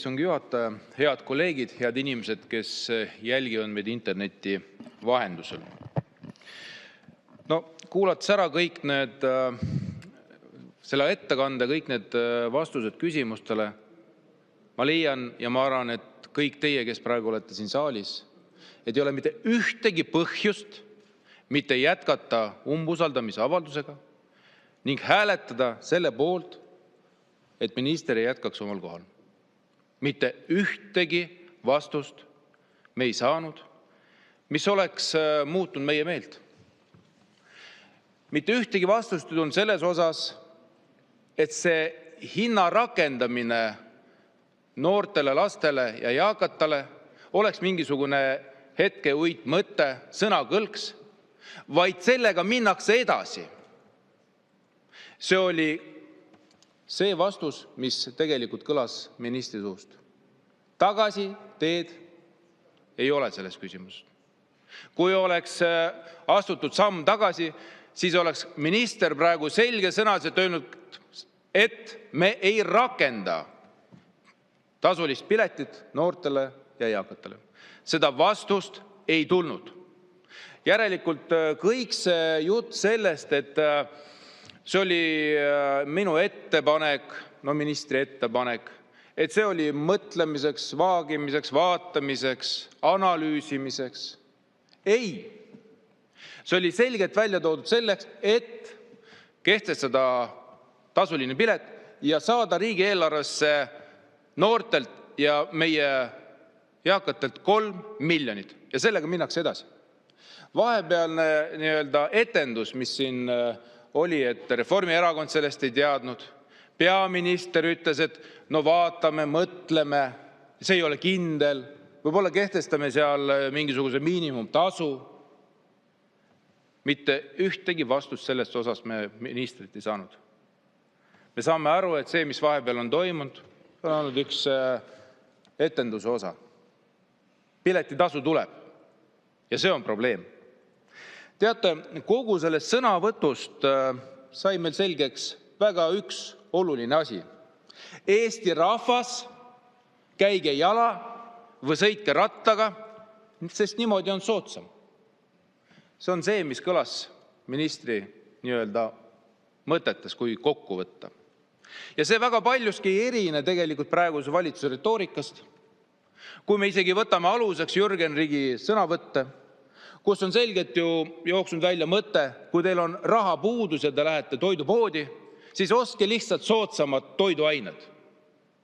Istungi juhataja, head kolleegid, head inimesed, kes jälgivad meid interneti vahendusel. Kuulates ära kõik selle ettekande, kõik need vastused küsimustele, ma leian ja ma arvan, et kõik teie, kes praegu olete siin saalis, et ei ole mitte ühtegi põhjust mitte jätkata umbusaldamise avaldusega ning hääletada selle poolt, et minister ei jätkaks omal kohal. Mitte ühtegi vastust me ei saanud, mis oleks muutnud meie meelt. Mitte ühtegi vastust ei tulnud selles osas, et see hinna rakendamine noortele, lastele ja eakatele oleks mingisugune hetkeuit mõte, sõnakõlks, vaid sellega minnakse edasi. See oli see vastus, mis tegelikult kõlas ministri suust. Tagasi teed ei ole selles küsimuses. Kui oleks astutud samm tagasi, siis oleks minister praegu selge sõnaliselt öelnud, et me ei rakenda tasulist piletit noortele ja eakatele. Seda vastust ei tulnud. Järelikult kõik see jutt sellest, et see oli minu ettepanek, ministri ettepanek, et see oli mõtlemiseks, vaagimiseks, vaatamiseks, analüüsimiseks. Ei. See oli selgelt välja toodud selleks, et kehtestada tasuline pilet ja saada riigieelarvesse noortelt ja meie eakatelt 3 miljonit. Ja sellega minnakse edasi. Vahepealne etendus, mis siin oli, et Reformierakond sellest ei teadnud. Peaminister ütles, et vaatame, mõtleme, see ei ole kindel, võib-olla kehtestame seal mingisuguse miinimumtasu. Mitte ühtegi vastust sellest osas me ministrit ei saanud. Me saame aru, et see, mis vahepeal on toimunud, on olnud üks etenduse osa. Piletitasu tuleb ja see on probleem. Teate, kogu sellest sõnavõtust sai meil selgeks väga üks oluline asi. Eesti rahvas, käige jala või sõitke rattaga, sest niimoodi on soodsam. See on see, mis kõlas ministri mõtetes, kui kokku võtta. Ja see väga paljuski ei erine tegelikult praeguse valitsuse retoorikast. Kui me isegi võtame aluseks Jürgen Ligi sõnavõtte, kus on selgelt ju jooksnud välja mõte, kui teil on raha puudus ja te lähete toidupoodi, siis ostke lihtsalt soodsamad toiduained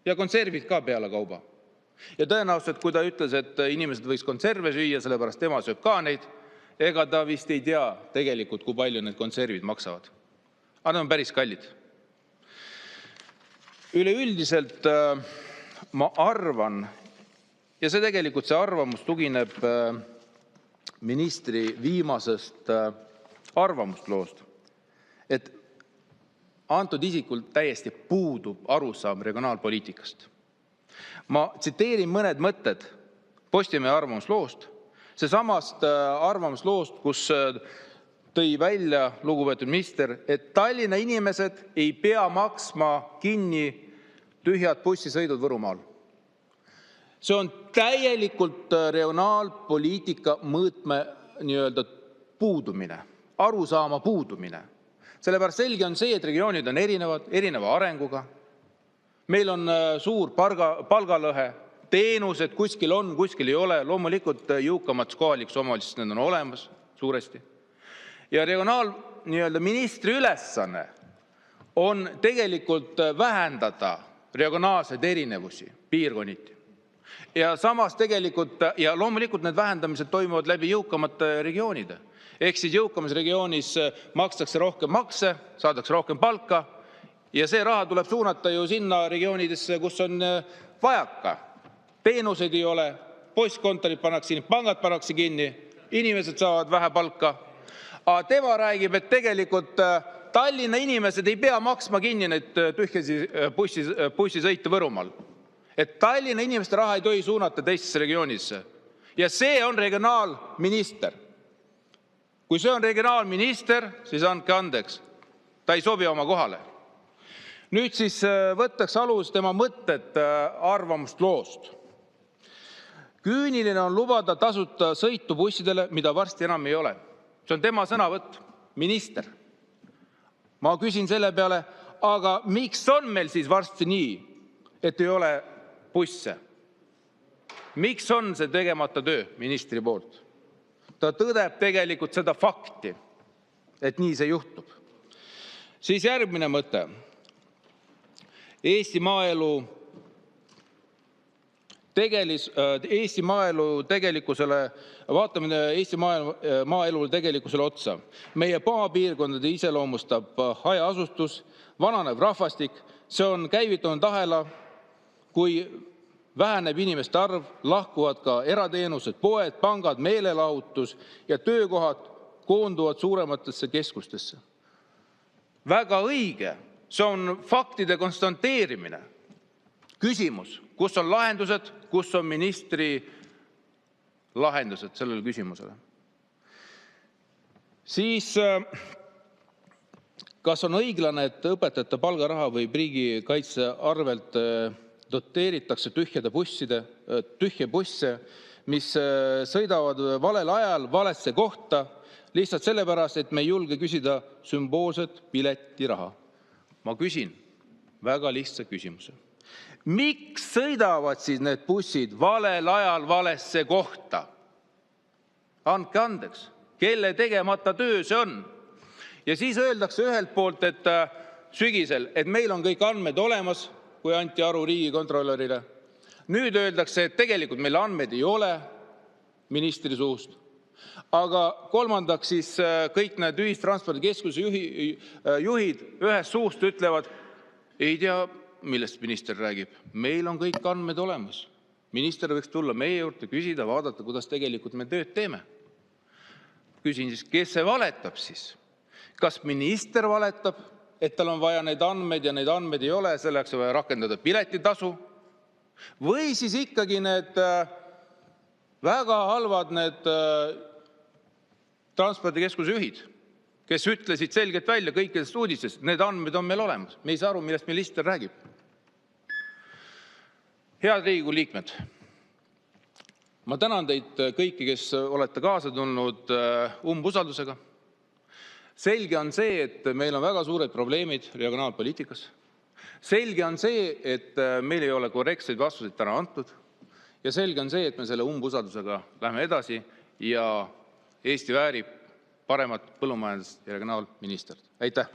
ja konservid ka peale kauba. Ja tõenäoliselt, kui ta ütles, et inimesed võiks konserve süüa, sellepärast tema sööb ka neid, ega ta vist ei tea tegelikult, kui palju need konservid maksavad. Aga need on päris kallid. Üleüldiselt ma arvan, ja see tegelikult see arvamus tugineb ministri viimasest arvamusloost, et antud isikul täiesti puudub arusaam regionaalpoliitikast. Ma tsiteerin mõned mõtted Postimehe arvamusloost, see samast arvamusloost, kus tõi välja lugupeetud minister, et Tallinna inimesed ei pea maksma kinni tühjad bussisõidud Võrumaal. See on täielikult regionaalpoliitika mõõtme puudumine, arusaama puudumine. Sellepärast selge on see, et regioonid on erineva arenguga. Meil on suur palgalõhe, teenused kuskil on, kuskil ei ole. Loomulikult jõukamates kohalikus omavalitsustes need on olemas suuresti. Ja regionaalministri ülesanne on tegelikult vähendada regionaalseid erinevusi piirkonniti. Ja samas tegelikult, ja loomulikult need vähendamised toimuvad läbi jõukamate regioonide. Ehk siis jõukamas regioonis makstakse rohkem makse, saadakse rohkem palka ja see raha tuleb suunata ju sinna regioonidesse, kus on vajaka. Teenuseid ei ole, postkontorid pannakse kinni, pangad pannakse kinni, inimesed saavad vähe palka. Aga tema räägib, et tegelikult Tallinna inimesed ei pea maksma kinni neid tühjasi bussisõite Võrumaal. Et Tallinna inimeste raha ei tohi suunata teistesse regioonisse. Ja see on regionaalminister. Kui see on regionaalminister, siis andke andeks. Ta ei sobi oma kohale. Nüüd siis võtaks alus tema mõtted arvamusloost. Küüniline on lubada tasuta sõitu bussidele, mida varsti enam ei ole. See on tema sõnavõtt, minister. Ma küsin selle peale, aga miks on meil siis varsti nii, et ei ole busse? Miks on see tegemata töö ministri poolt? Ta tõdeb tegelikult seda fakti, et nii see juhtub. Siis järgmine mõte. Eesti maaelu tegelikkusele, vaatamine Eesti maaelule tegelikkusele otsa. Meie maapiirkondade iseloomustab hajaasustus, vananev rahvastik, see on käivitunud ahela, kui väheneb inimeste arv, lahkuvad ka erateenused, poed, pangad, meelelahutus ja töökohad koonduvad suurematesse keskustesse. Väga õige, see on faktide konstateerimine. Küsimus, kus on lahendused, kus on ministri lahendused sellele küsimusele? Siis, kas on õiglane, et õpetajate palgaraha või riigikaitse arvelt doteeritakse tühje busse, mis sõidavad valel ajal valesse kohta, lihtsalt sellepärast, et me ei julge küsida sümboolset piletiraha. Ma küsin väga lihtsa küsimuse. Miks sõidavad siis need bussid valel ajal valesse kohta? Andke andeks, kelle tegemata töö see on? Ja siis öeldakse ühelt poolt, et sügisel, et meil on kõik andmed olemas, kui anti aru riigikontrolörile. Nüüd öeldakse, et tegelikult meil andmeid ei ole ministri suust. Aga kolmandaks siis kõik need ühistranspordikeskuse juhid ühest suust ütlevad, ei tea, millest minister räägib. Meil on kõik andmed olemas. Minister võiks tulla meie juurde, küsida, vaadata, kuidas tegelikult me tööd teeme. Küsin siis, kes see valetab siis? Kas minister valetab, et tal on vaja neid andmeid ja neid andmeid ei ole, selleks on vaja rakendada piletitasu? Või siis ikkagi need väga halvad transpordikeskuse juhid, kes ütlesid selgelt välja kõikidest uudistest, need andmed on meil olemas. Me ei saa aru, millest minister räägib. Head Riigikogu liikmed, ma tänan teid kõiki, kes olete kaasa tulnud umbusaldusega. Selge on see, et meil on väga suured probleemid regionaalpoliitikas. Selge on see, et meil ei ole korrektseid vastuseid täna antud. Ja selge on see, et me selle umbusaldusega lähme edasi ja Eesti väärib paremat põllumajandus- ja regionaalministrit. Aitäh!